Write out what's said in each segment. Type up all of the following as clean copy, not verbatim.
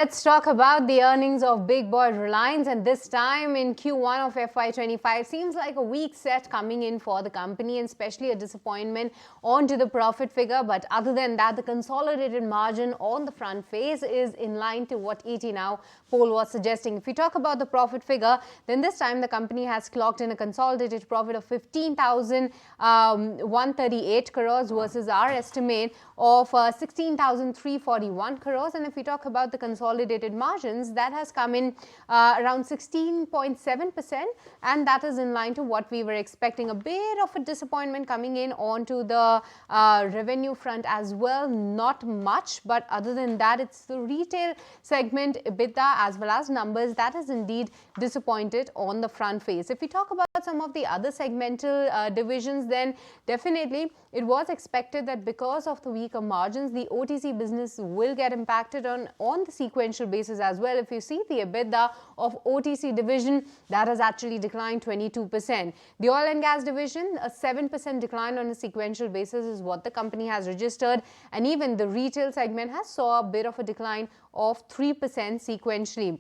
Let's talk about the earnings of big boy Reliance, and this time in Q1 of FY25 seems like a weak set coming in for the company, and especially a disappointment onto the profit figure. But other than that, the consolidated margin on the front face is in line to what ET Now poll was suggesting. If we talk about the profit figure, then this time the company has clocked in a consolidated profit of 15,138 crores versus our estimate of 16,341 crores. And if we talk about the consolidated margins, that has come in around 16.7%, and that is in line to what we were expecting. A bit of a disappointment coming in onto the revenue front as well, not much, but other than that, it's the retail segment EBITDA as well as numbers that has indeed disappointed on the front face. If we talk about some of the other segmental divisions, then definitely it was expected that because of the weaker margins, the OTC business will get impacted on the sequential basis as well. If you see the EBITDA of OTC division, that has actually declined 22%. The oil and gas division, a 7% decline on a sequential basis is what the company has registered, and even the retail segment has saw a bit of a decline of 3% sequentially.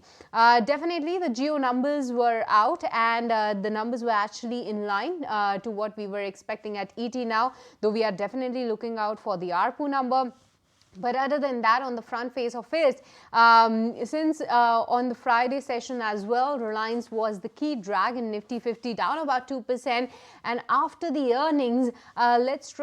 Definitely the Jio numbers were out, and the numbers were actually in line to what we were expecting at ET Now, though we are definitely looking out for the ARPU number. But other than that, on the front face of it, since on the Friday session as well, Reliance was the key drag in Nifty 50, down about 2%. And after the earnings, let's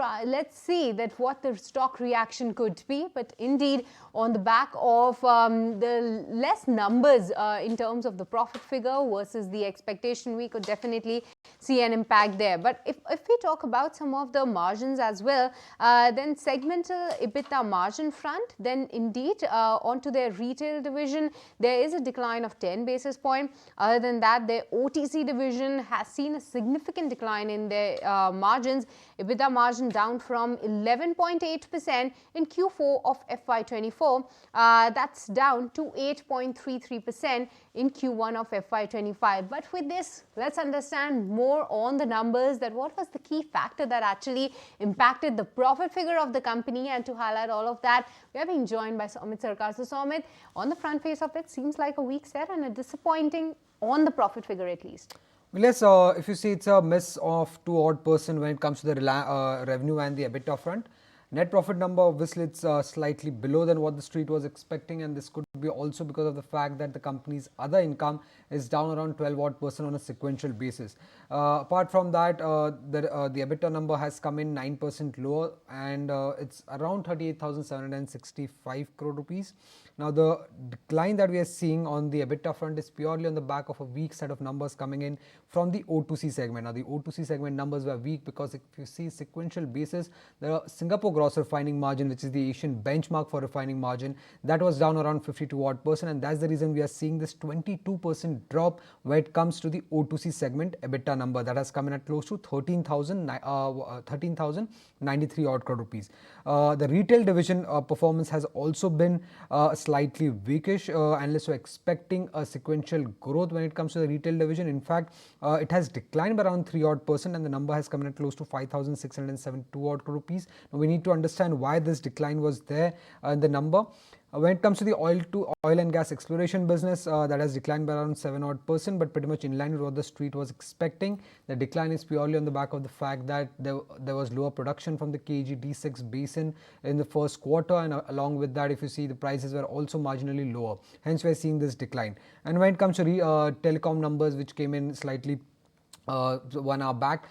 see that what the stock reaction could be. But indeed, on the back of the less numbers in terms of the profit figure versus the expectation, we could definitely see an impact there. But if we talk about some of the margins as well, then segmental EBITDA margin front, then indeed onto their retail division, there is a decline of 10 basis points. Other than that, their OTC division has seen a significant decline in their margins. EBITDA margin down from 11.8% in Q4 of FY24. That's down to 8.33% in Q1 of FY25. But with this, let's understand more on the numbers, that what was the key factor that actually impacted the profit figure of the company. And to highlight all of that, we are being joined by Soumit Sarkar. So Soumit, on the front face of it, seems like a weak set and a disappointing on the profit figure at least. Well, yes, if you see, it's a miss of 2 odd % when it comes to the revenue and the EBITDA front. Net profit number, obviously, it's slightly below than what the street was expecting, and this could be also because of the fact that the company's other income is down around 12 odd % on a sequential basis. Apart from that, the EBITDA number has come in 9% lower, and it's around 38,765 crore rupees. Now, the decline that we are seeing on the EBITDA front is purely on the back of a weak set of numbers coming in from the O2C segment. Now, the O2C segment numbers were weak because if you see sequential basis, the Singapore gross refining margin, which is the Asian benchmark for refining margin, that was down around 52 odd %, and that's the reason we are seeing this 22% drop when it comes to the O2C segment EBITDA number that has come in at close to 13,093 odd crore rupees. The retail division performance has also been slightly weakish. Analysts were expecting a sequential growth when it comes to the retail division. In fact, it has declined by around 3 odd %, and the number has come in at close to 5,672 odd crore rupees. Now, we need to understand why this decline was there in the number. When it comes to the oil and gas exploration business, that has declined by around 7 odd %, but pretty much in line with what the street was expecting. The decline is purely on the back of the fact that there was lower production from the KG D6 basin in the first quarter, and along with that, if you see, the prices were also marginally lower. Hence, we are seeing this decline. And when it comes to telecom numbers, which came in slightly 1 hour back,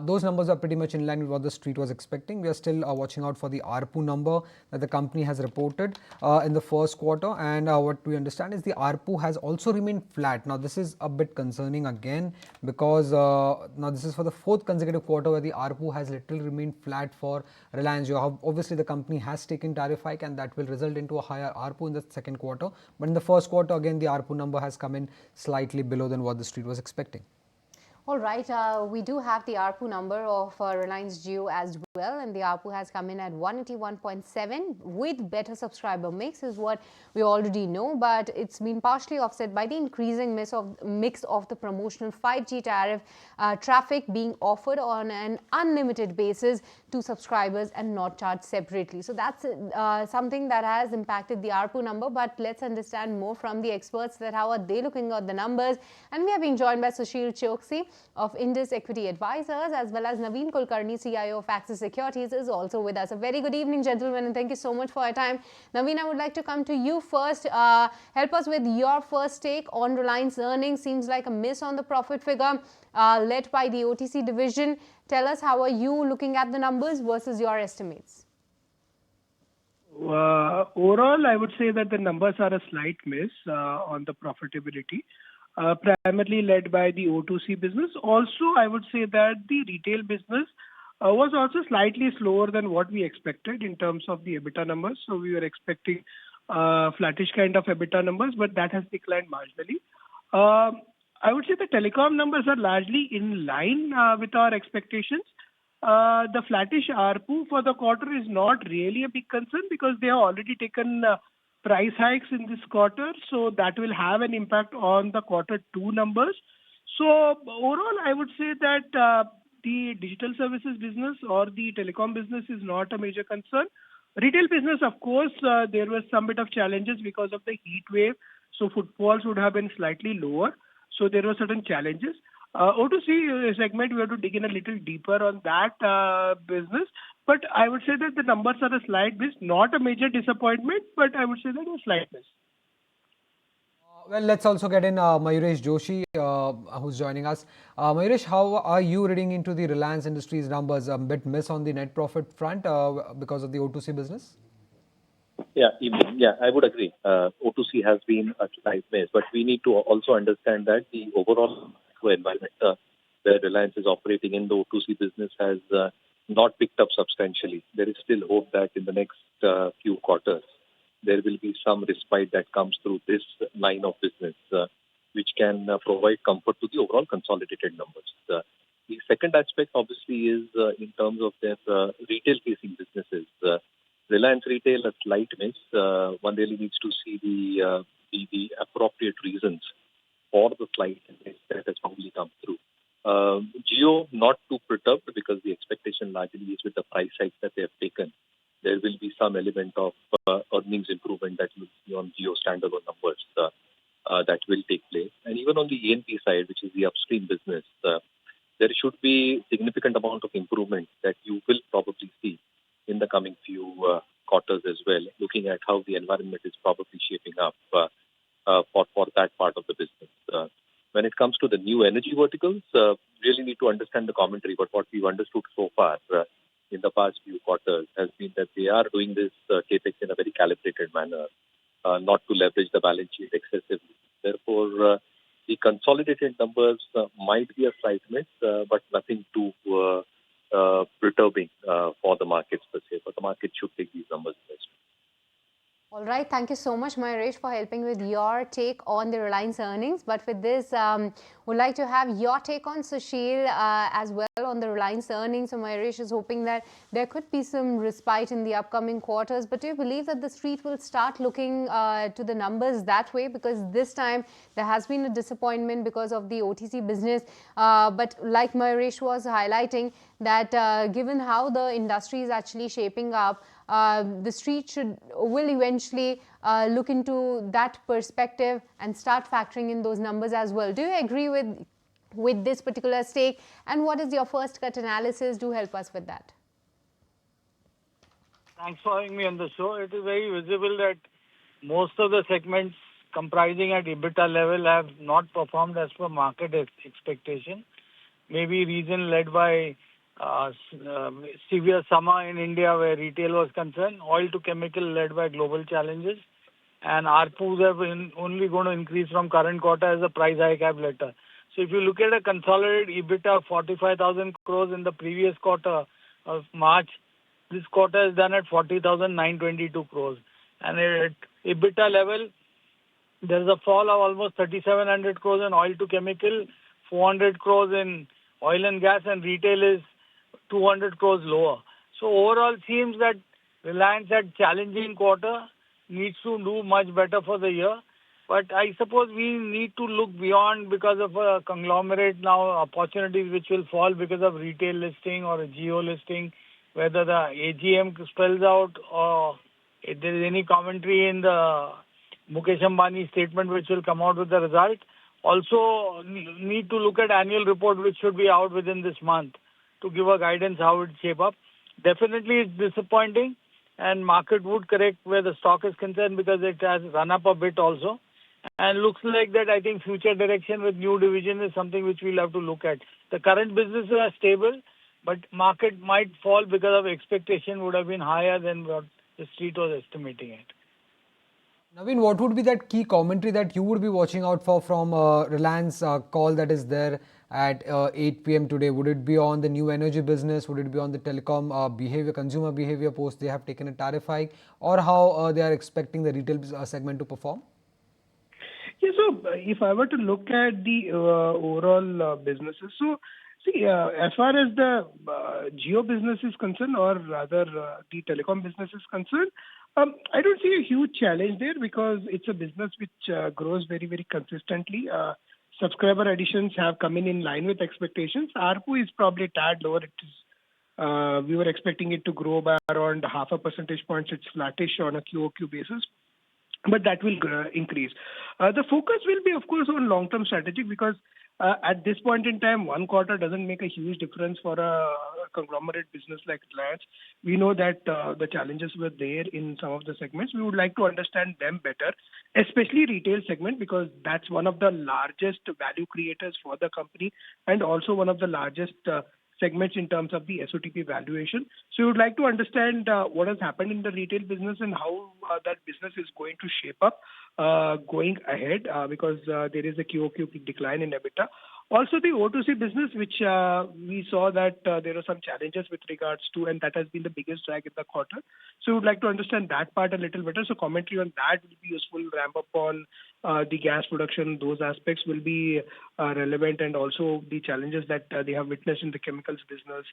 those numbers are pretty much in line with what the street was expecting. We are still watching out for the ARPU number that the company has reported in the first quarter, and what we understand is the ARPU has also remained flat. Now, this is a bit concerning again, because now this is for the 4th consecutive quarter where the ARPU has literally remained flat for Reliance Jio. Obviously, the company has taken tariff hike, and that will result into a higher ARPU in the second quarter, but in the first quarter again the ARPU number has come in slightly below than what the street was expecting. All right, we do have the ARPU number of Reliance Jio as well, and the ARPU has come in at 181.7 with better subscriber mix is what we already know, but it's been partially offset by the increasing mix of the promotional 5G tariff traffic being offered on an unlimited basis to subscribers and not charged separately. So that's something that has impacted the ARPU number, but let's understand more from the experts that how are they looking at the numbers. And we are being joined by Sushil Choksey of Indus Equity Advisors, as well as Naveen Kulkarni, CIO of Axis Securities, is also with us. A very good evening, gentlemen, and thank you so much for your time. Naveen, I would like to come to you first. Help us with your first take on Reliance earnings. Seems like a miss on the profit figure led by the OTC division. Tell us, how are you looking at the numbers versus your estimates? Overall, I would say that the numbers are a slight miss on the profitability, primarily led by the O2C business. Also, I would say that the retail business was also slightly slower than what we expected in terms of the EBITDA numbers. So we were expecting flattish kind of EBITDA numbers, but that has declined marginally. I would say the telecom numbers are largely in line with our expectations. The flattish ARPU for the quarter is not really a big concern because they have already taken price hikes in this quarter, so that will have an impact on the quarter 2 numbers. So overall, I would say that the digital services business or the telecom business is not a major concern. Retail business, of course, there was some bit of challenges because of the heat wave, so footfalls would have been slightly lower. So there were certain challenges. O2C segment, we have to dig in a little deeper on that business. But I would say that the numbers are a slight miss, not a major disappointment, but I would say that a slight miss. Well, let's also get in Mayuresh Joshi, who's joining us. Mayuresh, how are you reading into the Reliance Industries numbers? A bit miss on the net profit front because of the O2C business? Yeah, I would agree. O2C has been a slight miss, but we need to also understand that the overall environment where Reliance is operating in the O2C business has not picked up substantially. There is still hope that in the next few quarters, there will be some respite that comes through this line of business, which can provide comfort to the overall consolidated numbers. The second aspect, obviously, is in terms of their retail-facing businesses. Reliance Retail, a slight miss. One really needs to see the appropriate reasons for the slight miss that has probably come through. Jio, not too perturbed because the expectation largely is with the price hikes that they have taken. There will be some element of earnings improvement that will be on Jio standalone numbers that will take place. And even on the E&P side, which is the upstream business, there should be significant amount of improvement that you will probably see in the coming few quarters as well, looking at how the environment is probably shaping up for that part of the business. When it comes to the new energy verticals, really need to understand the commentary, but what we've understood so far in the past few quarters has been that they are doing this capex in a very calibrated manner, not to leverage the balance sheet excessively. Therefore, the consolidated numbers might be a slight miss, but nothing too perturbing for the markets per se. But the market should take these numbers as well. All right. Thank you so much, Mayuresh, for helping with your take on the Reliance earnings. But with this, would like to have your take on Sushil as well on the Reliance earnings. So Mayuresh is hoping that there could be some respite in the upcoming quarters. But do you believe that the street will start looking to the numbers that way? Because this time there has been a disappointment because of the OTC business. But like Mayuresh was highlighting, that given how the industry is actually shaping up, the street will eventually look into that perspective and start factoring in those numbers as well. Do you agree with this particular stake? And what is your first cut analysis? Do help us with that. Thanks for having me on the show. It is very visible that most of the segments comprising at EBITDA level have not performed as per market expectation. Maybe reason led by severe summer in India where retail was concerned, oil to chemical led by global challenges, and ARPUs have only going to increase from current quarter as the price hike have later. So if you look at a consolidated EBITDA of 45,000 crores in the previous quarter of March, this quarter is done at 40,922 crores. And at EBITDA level, there is a fall of almost 3,700 crores in oil to chemical, 400 crores in oil and gas, and retail is 200 crores lower. So overall seems that Reliance had challenging quarter, needs to do much better for the year. But I suppose we need to look beyond because of a conglomerate now, opportunities which will fall because of retail listing or a Jio listing, whether the AGM spells out or if there is any commentary in the Mukesh Ambani statement which will come out with the result. Also need to look at annual report which should be out within this month to give a guidance how it shape up. Definitely it's disappointing and market would correct where the stock is concerned because it has run up a bit also. And looks like that I think future direction with new division is something which we'll have to look at. The current businesses are stable, but market might fall because of expectation would have been higher than what the street was estimating it. Naveen, what would be that key commentary that you would be watching out for from Reliance call that is there at 8 p.m. today? Would it be on the new energy business? Would it be on the telecom behavior, consumer behavior post they have taken a tariff hike, or how they are expecting the retail segment to perform? Yeah, so if I were to look at the overall businesses, so see, as far as the Jio business is concerned, or rather the telecom business is concerned, I don't see a huge challenge there because it's a business which grows very, very consistently. Subscriber additions have come in line with expectations. ARPU is probably a tad lower. It is, we were expecting it to grow by around half a percentage point. It's flattish on a QOQ basis, but that will increase. The focus will be, of course, on long-term strategy because at this point in time, one quarter doesn't make a huge difference for a conglomerate business like Reliance. We know that the challenges were there in some of the segments. We would like to understand them better, especially retail segment, because that's one of the largest value creators for the company and also one of the largest segments in terms of the SOTP valuation. So we would like to understand what has happened in the retail business and how that business is going to shape up going ahead because there is a QOQ decline in EBITDA. Also, the O2C business, which we saw that there are some challenges with regards to, and that has been the biggest drag in the quarter. So we would like to understand that part a little better. So commentary on that will be useful. Ramp up on the gas production, those aspects will be relevant, and also the challenges that they have witnessed in the chemicals business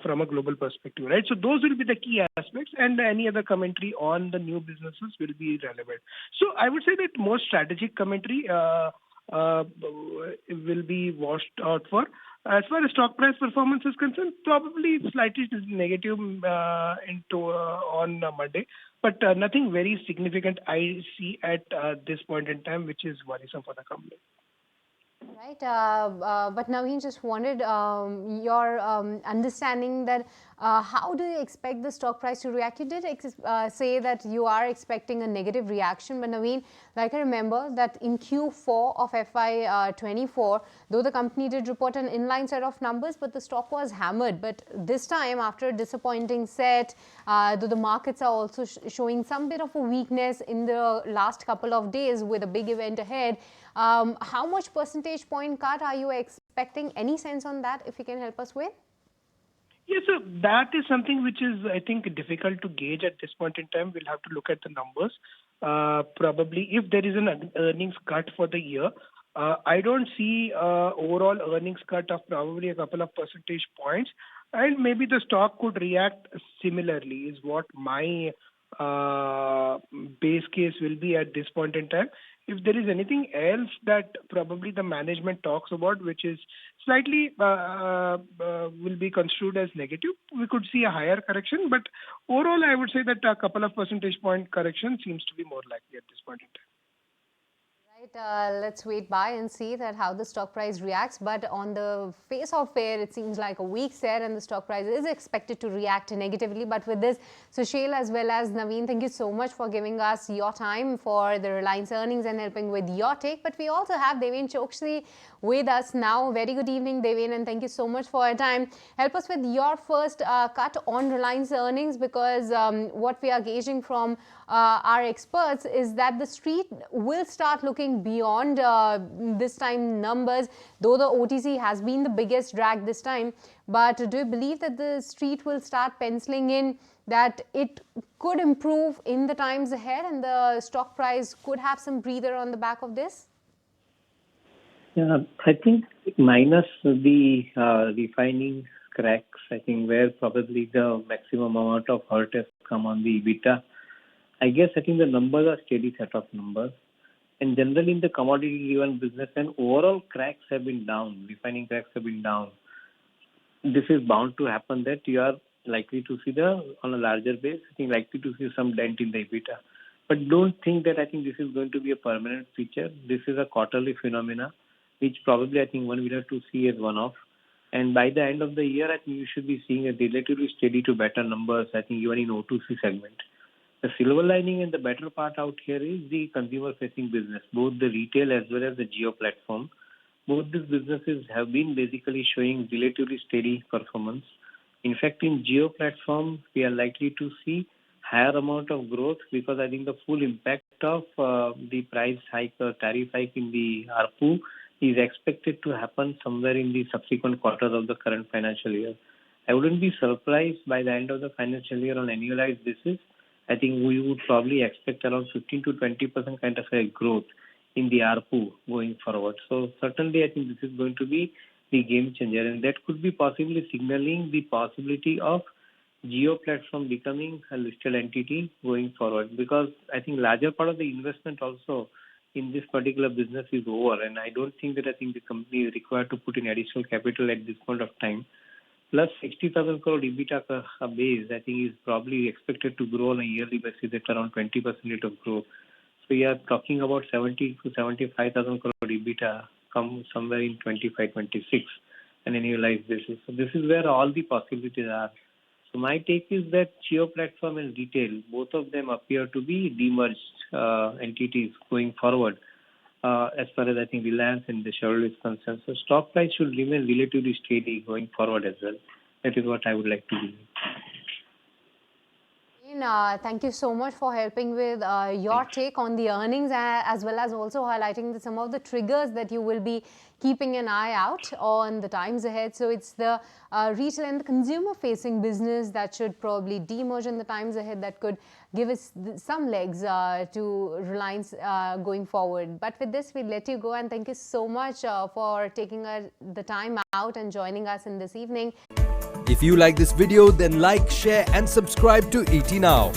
from a global perspective, right? So those will be the key aspects, and any other commentary on the new businesses will be relevant. So I would say that more strategic commentary will be washed out for. As far as stock price performance is concerned, probably slightly negative on Monday, but nothing very significant I see at this point in time, which is worrisome for the company. Right, but Naveen, just wanted your understanding that how do you expect the stock price to react? You did say that you are expecting a negative reaction, but Naveen, like I remember that in Q4 of FY24, though the company did report an inline set of numbers, but the stock was hammered. But this time, after a disappointing set, though the markets are also showing some bit of a weakness in the last couple of days with a big event ahead, how much percentage point cut are you expecting? Any sense on that, if you can help us with? Yes, so that is something which is, I think, difficult to gauge at this point in time. We'll have to look at the numbers. Probably, if there is an earnings cut for the year, I don't see overall earnings cut of probably a couple of percentage points, and maybe the stock could react similarly, is what my base case will be at this point in time. If there is anything else that probably the management talks about, which is slightly will be construed as negative, we could see a higher correction. But overall, I would say that a couple of percentage point correction seems to be more likely at this point in time. Let's wait by and see that how the stock price reacts. But on the face of it, it seems like a weak set and the stock price is expected to react negatively. But with this, Sushil as well as Naveen, thank you so much for giving us your time for the Reliance earnings and helping with your take. But we also have Deven Choksey with us now. Very good evening, Deven, and thank you so much for your time. Help us with your first cut on Reliance earnings, because what we are gauging from our experts is that the street will start looking beyond this time numbers, though the OTC has been the biggest drag this time. But do you believe that the street will start penciling in that it could improve in the times ahead and the stock price could have some breather on the back of this? Yeah, I think minus the refining cracks, I think where probably the maximum amount of hurt has come on the EBITDA. I guess I think the numbers are steady set of numbers. And generally in the commodity-driven business and overall cracks have been down, refining cracks have been down. This is bound to happen that you are likely to see on a larger base, I think likely to see some dent in the EBITDA. But don't think that I think this is going to be a permanent feature. This is a quarterly phenomena, which probably I think one will have to see as one-off. And by the end of the year, I think you should be seeing a relatively steady to better numbers, I think even in O2C segment. The silver lining and the better part out here is the consumer-facing business, both the retail as well as the Jio platform. Both these businesses have been basically showing relatively steady performance. In fact, in Jio platform, we are likely to see higher amount of growth because I think the full impact of the price hike or tariff hike in the ARPU is expected to happen somewhere in the subsequent quarters of the current financial year. I wouldn't be surprised by the end of the financial year on annualized basis. I think we would probably expect around 15 to 20% kind of a growth in the ARPU going forward. So certainly I think this is going to be the game changer, and that could be possibly signaling the possibility of Jio platform becoming a listed entity going forward, because I think larger part of the investment also in this particular business is over, and I don't think that I think the company is required to put in additional capital at this point of time. Plus 60,000 crore EBITDA base, I think is probably expected to grow on a yearly basis at around 20% rate of growth. So we are talking about 70 to 75,000 crore EBITDA come somewhere in 25-26 an annualized basis. So this is where all the possibilities are. So my take is that Jio platform and retail, both of them appear to be demerged entities going forward. As far as I think Reliance and the shareholder is concerned. So stock price should remain relatively steady going forward as well. That is what I would like to do. Thank you so much for helping with your take on the earnings, as well as also highlighting some of the triggers that you will be keeping an eye out on the times ahead. So it's the retail and the consumer facing business that should probably demerge in the times ahead, that could give us some legs to Reliance going forward. But with this, we'll let you go, and thank you so much for taking the time out and joining us in this evening. If you like this video, then like, share and subscribe to ET Now.